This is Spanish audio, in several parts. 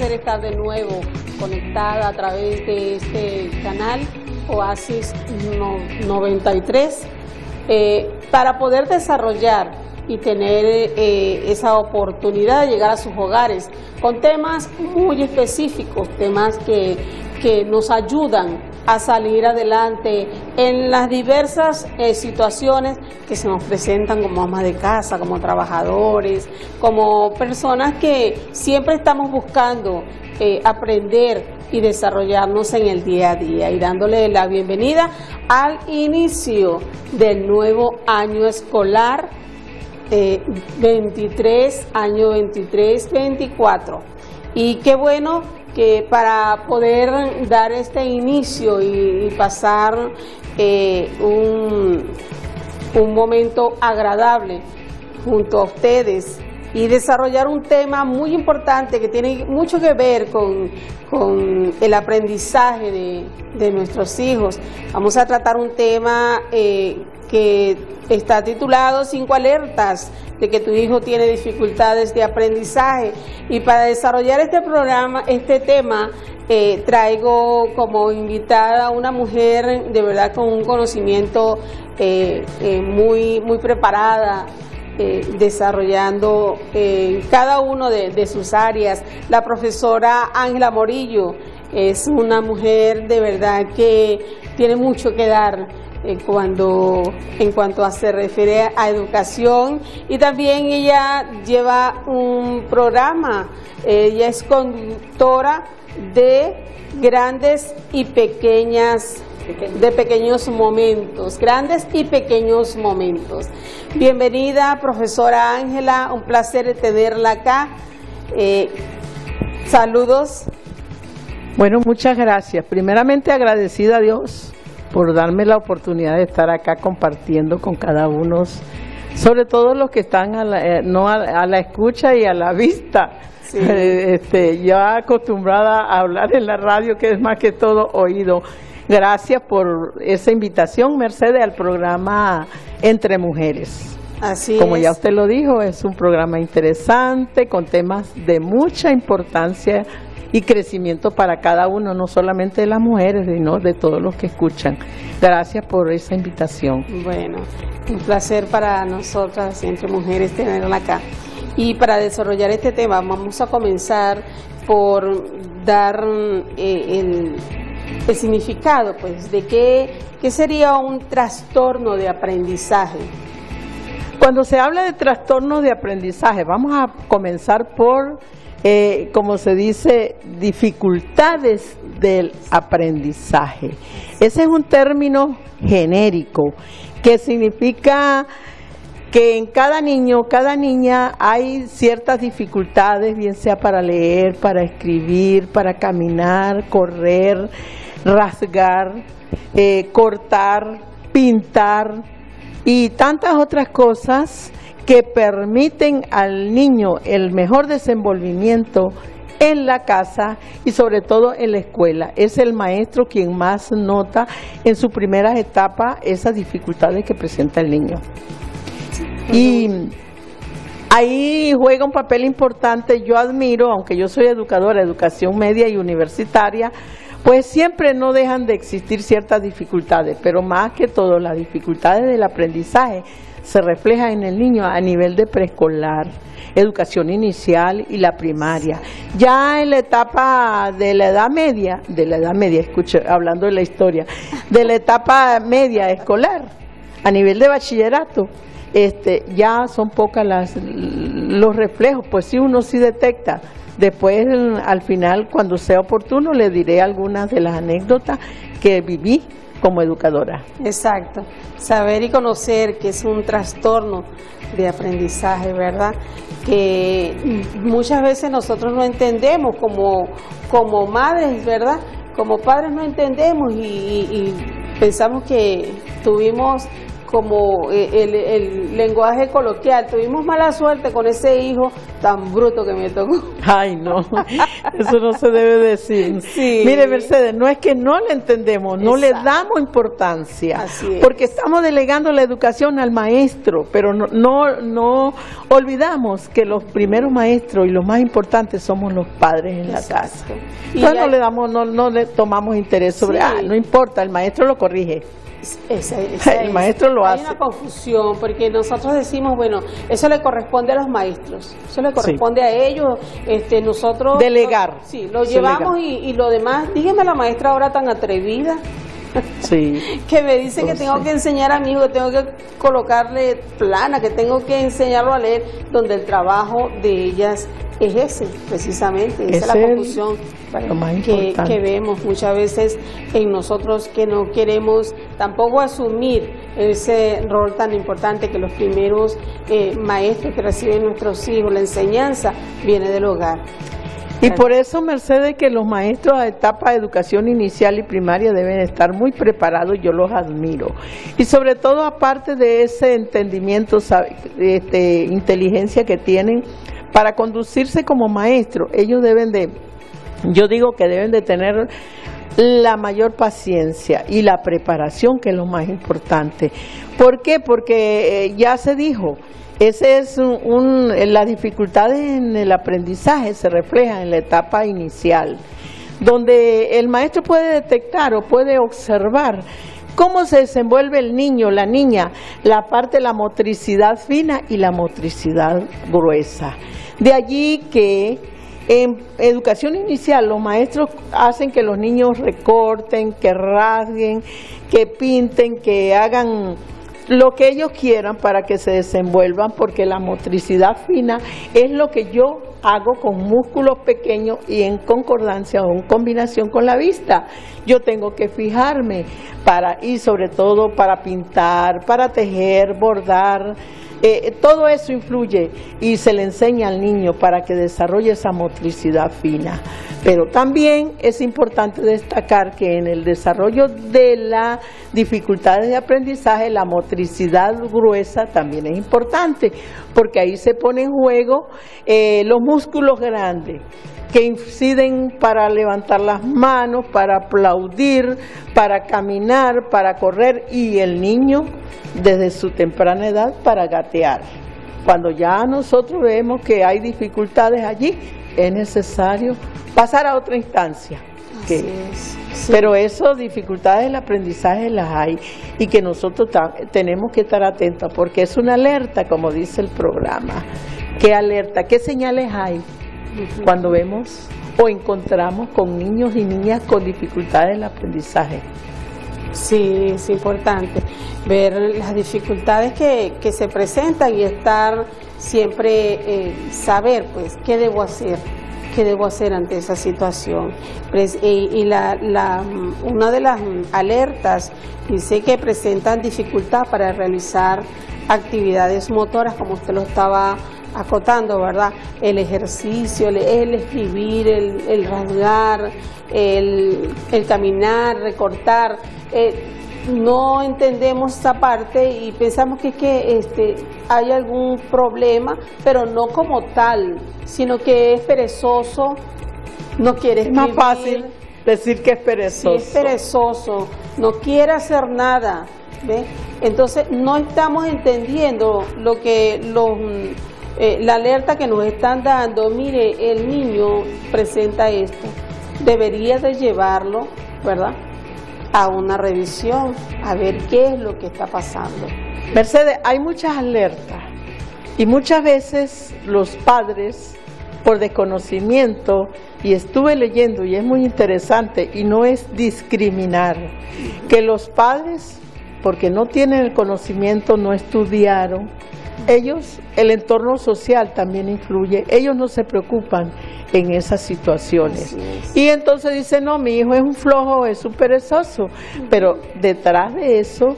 placer estar de nuevo conectada a través de este canal Oasis 93 para poder desarrollar y tener esa oportunidad de llegar a sus hogares con temas muy específicos, temas que nos ayudan a salir adelante en las diversas situaciones que se nos presentan como amas de casa, como trabajadores, como personas que siempre estamos buscando aprender y desarrollarnos en el día a día, y dándole la bienvenida al inicio del nuevo año escolar 23-24. Y qué bueno que para poder dar este inicio y pasar un momento agradable junto a ustedes y desarrollar un tema muy importante que tiene mucho que ver con el aprendizaje de nuestros hijos. Vamos a tratar un tema que está titulado 5 alertas de que tu hijo tiene dificultades de aprendizaje, y para desarrollar este tema traigo como invitada a una mujer de verdad con un conocimiento muy preparada, desarrollando cada uno de sus áreas. La profesora Ángela Morillo es una mujer de verdad que tiene mucho que dar en cuanto se refiere a educación, y también ella lleva un programa. Ella es conductora de grandes y pequeños momentos, grandes y pequeños momentos. Bienvenida, profesora Ángela, un placer tenerla acá. Saludos. Bueno, muchas gracias. Primeramente agradecida a Dios por darme la oportunidad de estar acá compartiendo con cada uno, sobre todo los que están a la escucha y a la vista. Sí. Ya acostumbrada a hablar en la radio, que es más que todo oído. Gracias por esa invitación, Mercedes, al programa Entre Mujeres. Así Como es. Ya usted lo dijo, es un programa interesante con temas de mucha importancia y crecimiento para cada uno, no solamente de las mujeres, sino de todos los que escuchan. Gracias por esa invitación. Bueno, un placer para nosotras, Entre Mujeres, tenerla acá. Y para desarrollar este tema vamos a comenzar por dar el significado, pues, de qué sería un trastorno de aprendizaje. Cuando se habla de trastornos de aprendizaje, vamos a comenzar por como se dice, dificultades del aprendizaje. Ese es un término genérico que significa que en cada niño, cada niña hay ciertas dificultades, bien sea para leer, para escribir, para caminar, correr, rasgar, cortar, pintar y tantas otras cosas que permiten al niño el mejor desenvolvimiento en la casa y sobre todo en la escuela. Es el maestro quien más nota en sus primeras etapas esas dificultades que presenta el niño. Y ahí juega un papel importante. Yo admiro, aunque yo soy educadora de educación media y universitaria, pues siempre no dejan de existir ciertas dificultades, pero más que todo las dificultades del aprendizaje se refleja en el niño a nivel de preescolar, educación inicial y la primaria. Ya en la etapa de la edad media, hablando de la historia, de la etapa media escolar, a nivel de bachillerato, ya son pocas los reflejos, pues sí, uno sí detecta. Después, al final, cuando sea oportuno, le diré algunas de las anécdotas que viví como educadora. Exacto, saber y conocer que es un trastorno de aprendizaje, ¿verdad? Que muchas veces nosotros no entendemos como madres, ¿verdad? Como padres no entendemos y pensamos que tuvimos como el lenguaje coloquial. Tuvimos mala suerte con ese hijo tan bruto que me tocó. Ay, no, eso no se debe decir. Sí. Mire, Mercedes, no es que no le entendemos, no le Exacto. damos importancia, Así es. porque estamos delegando la educación al maestro, pero no olvidamos que los primeros maestros y los más importantes somos los padres en la casa. Y Entonces no le tomamos interés sobre, Sí. no importa, el maestro lo corrige. El maestro lo hace. Hay una confusión porque nosotros decimos, bueno, eso le corresponde a los maestros, eso le corresponde a ellos, nosotros delegar. Sí, lo llevamos y lo demás. Dígame, la maestra ahora tan atrevida Sí. que me dice que tengo que enseñar a mi hijo, que tengo que colocarle plana, que tengo que enseñarlo a leer, donde el trabajo de ellas es ese, precisamente. Esa es la confusión lo más que vemos muchas veces en nosotros, que no queremos tampoco asumir ese rol tan importante, que los primeros maestros que reciben nuestros hijos, la enseñanza viene del hogar. Y por eso, Mercedes, que los maestros a etapa de educación inicial y primaria deben estar muy preparados, yo los admiro. Y sobre todo, aparte de ese entendimiento, inteligencia que tienen para conducirse como maestros, ellos yo digo que deben de tener la mayor paciencia y la preparación, que es lo más importante. ¿Por qué? Porque ya se dijo, ese es las dificultades en el aprendizaje se reflejan en la etapa inicial, donde el maestro puede detectar o puede observar cómo se desenvuelve el niño, la niña, la parte de la motricidad fina y la motricidad gruesa. De allí que en educación inicial los maestros hacen que los niños recorten, que rasguen, que pinten, que hagan lo que ellos quieran para que se desenvuelvan, porque la motricidad fina es lo que yo hago con músculos pequeños y en concordancia o en combinación con la vista. Yo tengo que fijarme y sobre todo para pintar, para tejer, bordar. Todo eso influye y se le enseña al niño para que desarrolle esa motricidad fina. Pero también es importante destacar que en el desarrollo de las dificultades de aprendizaje, la motricidad gruesa también es importante, porque ahí se pone en juego los músculos grandes, que inciden para levantar las manos, para aplaudir, para caminar, para correr, y el niño desde su temprana edad para gatear. Cuando ya nosotros vemos que hay dificultades allí, es necesario pasar a otra instancia. Así es, sí. Pero esas dificultades del aprendizaje las hay, y que nosotros tenemos que estar atentos, porque es una alerta, como dice el programa. ¿Qué alerta? ¿Qué señales hay cuando vemos o encontramos con niños y niñas con dificultades del aprendizaje? Sí, es importante ver las dificultades que se presentan y estar siempre, saber pues qué debo hacer ante esa situación. Y una de las alertas dice que presentan dificultad para realizar actividades motoras, como usted lo estaba acotando, ¿verdad? El ejercicio, el escribir, el rasgar, el caminar, recortar. No entendemos esa parte y pensamos que hay algún problema, pero no como tal, sino que es perezoso, no quiere escribir. Es más fácil decir que es perezoso. Sí, es perezoso, no quiere hacer nada, ¿ve? Entonces no estamos entendiendo lo que la alerta que nos están dando. Mire, el niño presenta esto, debería de llevarlo, ¿verdad?, a una revisión, a ver qué es lo que está pasando. Mercedes, hay muchas alertas y muchas veces los padres, por desconocimiento, y estuve leyendo y es muy interesante, y no es discriminar, que los padres, porque no tienen el conocimiento, no estudiaron, ellos, el entorno social también influye, ellos no se preocupan en esas situaciones. Y entonces dicen, no, mi hijo es un flojo, es un perezoso, pero detrás de eso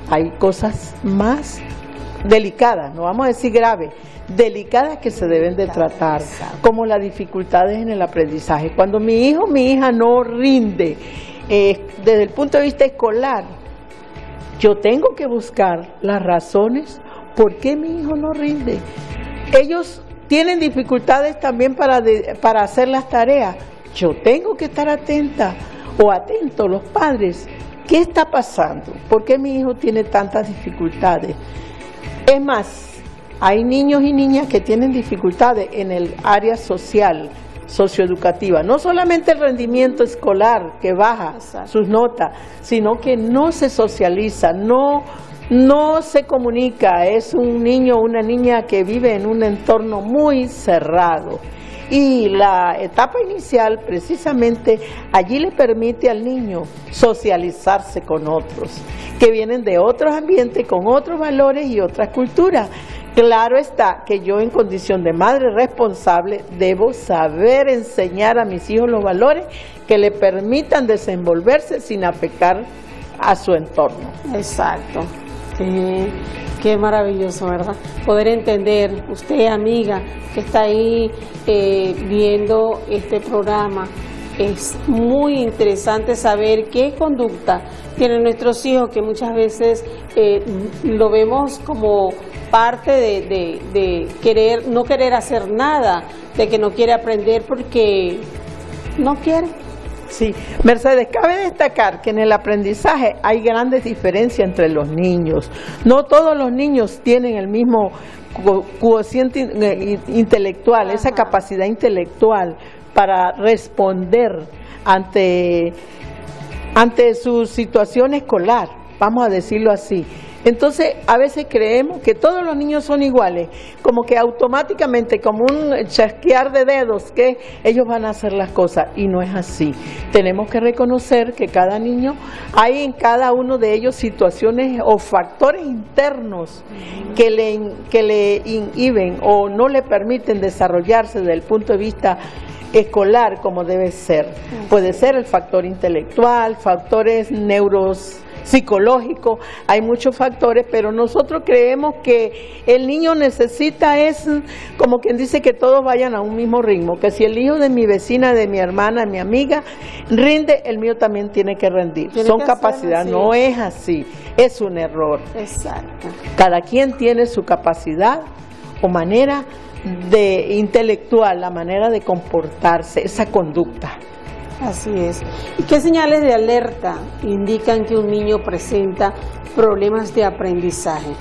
hay cosas más delicadas, no vamos a decir graves, delicadas, que se deben de tratar, como las dificultades en el aprendizaje. Cuando mi hijo, mi hija no rinde desde el punto de vista escolar, Yo tengo que buscar las razones por qué mi hijo no rinde. Ellos tienen dificultades también para hacer las tareas. Yo tengo que estar atenta o atento, los padres. ¿Qué está pasando? ¿Por qué mi hijo tiene tantas dificultades? Es más, hay niños y niñas que tienen dificultades en el área social, socioeducativa. No solamente el rendimiento escolar que baja sus notas, sino que no se socializa, no se comunica. Es un niño o una niña que vive en un entorno muy cerrado. Y la etapa inicial, precisamente, allí le permite al niño socializarse con otros, que vienen de otros ambientes, con otros valores y otras culturas. Claro está que yo, en condición de madre responsable, debo saber enseñar a mis hijos los valores que le permitan desenvolverse sin afectar a su entorno. Exacto. Qué maravilloso, ¿verdad? Poder entender, usted, amiga, que está ahí viendo este programa, es muy interesante saber qué conducta tienen nuestros hijos, que muchas veces lo vemos como parte de querer, no querer hacer nada, de que no quiere aprender porque no quiere. Sí, Mercedes, cabe destacar que en el aprendizaje hay grandes diferencias entre los niños. No todos los niños tienen el mismo cociente intelectual, esa capacidad intelectual para responder ante su situación escolar, vamos a decirlo así. Entonces, a veces creemos que todos los niños son iguales, como que automáticamente, como un chasquear de dedos, que ellos van a hacer las cosas, y no es así. Tenemos que reconocer que cada niño, hay en cada uno de ellos situaciones o factores internos que le inhiben o no le permiten desarrollarse desde el punto de vista escolar como debe ser. Puede ser el factor intelectual, factores psicológico, hay muchos factores, pero nosotros creemos que el niño necesita, es como quien dice, que todos vayan a un mismo ritmo, que si el hijo de mi vecina, de mi hermana, de mi amiga rinde, el mío también tiene que rendir. Son capacidades, no es así, es un error. Exacto. Cada quien tiene su capacidad o manera de intelectual, la manera de comportarse, esa conducta. Así es. ¿Y qué señales de alerta indican que un niño presenta problemas de aprendizaje?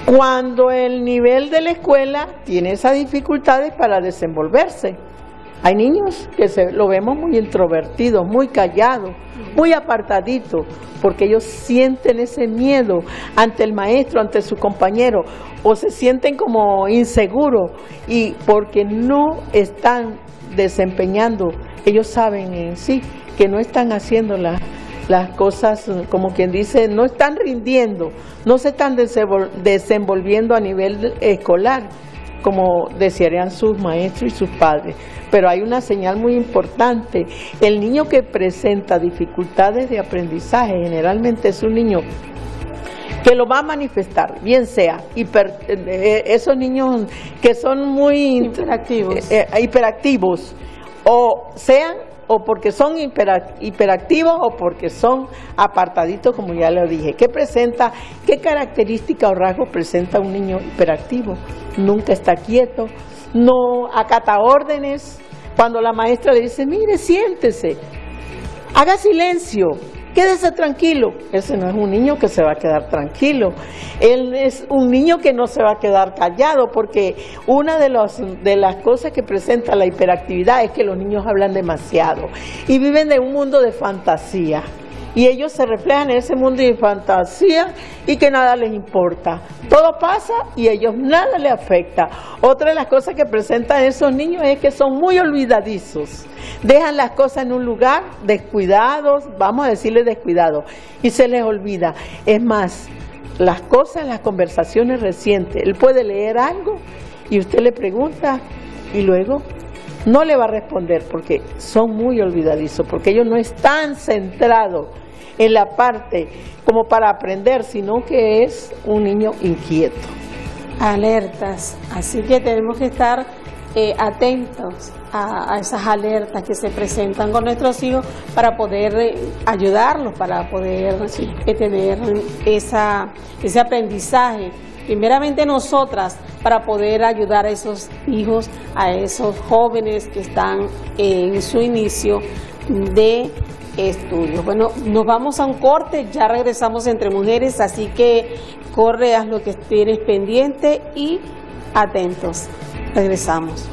Cuando el nivel de la escuela tiene esas dificultades para desenvolverse. Hay niños que lo vemos muy introvertidos, muy callados, muy apartaditos, porque ellos sienten ese miedo ante el maestro, ante su compañero, o se sienten como inseguros, y porque no están desempeñando, ellos saben en sí que no están haciendo las cosas, como quien dice, no están rindiendo, no se están desenvolviendo a nivel escolar, como desearían sus maestros y sus padres. Pero hay una señal muy importante: el niño que presenta dificultades de aprendizaje generalmente es un niño que lo va a manifestar, bien sea esos niños que son muy hiperactivos, o sean o porque son hiperactivos o porque son apartaditos, como ya le dije. ¿Qué característica o rasgo presenta un niño hiperactivo? Nunca está quieto, no acata órdenes. Cuando la maestra le dice, mire, siéntese, haga silencio, quédese tranquilo. Ese no es un niño que se va a quedar tranquilo. Él es un niño que no se va a quedar callado, porque una de las cosas que presenta la hiperactividad es que los niños hablan demasiado y viven de un mundo de fantasía. Y ellos se reflejan en ese mundo de fantasía y que nada les importa. Todo pasa y a ellos nada les afecta. Otra de las cosas que presentan esos niños es que son muy olvidadizos. Dejan las cosas en un lugar, descuidados, vamos a decirle descuidados, y se les olvida. Es más, las conversaciones recientes, él puede leer algo y usted le pregunta y luego no le va a responder, porque son muy olvidadizos, porque ellos no están centrados en la parte como para aprender, sino que es un niño inquieto. Alertas, así que tenemos que estar atentos a esas alertas que se presentan con nuestros hijos para poder ayudarlos, para poder tener ese aprendizaje. Primeramente nosotras, para poder ayudar a esos hijos, a esos jóvenes que están en su inicio de estudios. Bueno, nos vamos a un corte, ya regresamos Entre Mujeres, así que corre, haz lo que tienes pendiente y atentos. Regresamos.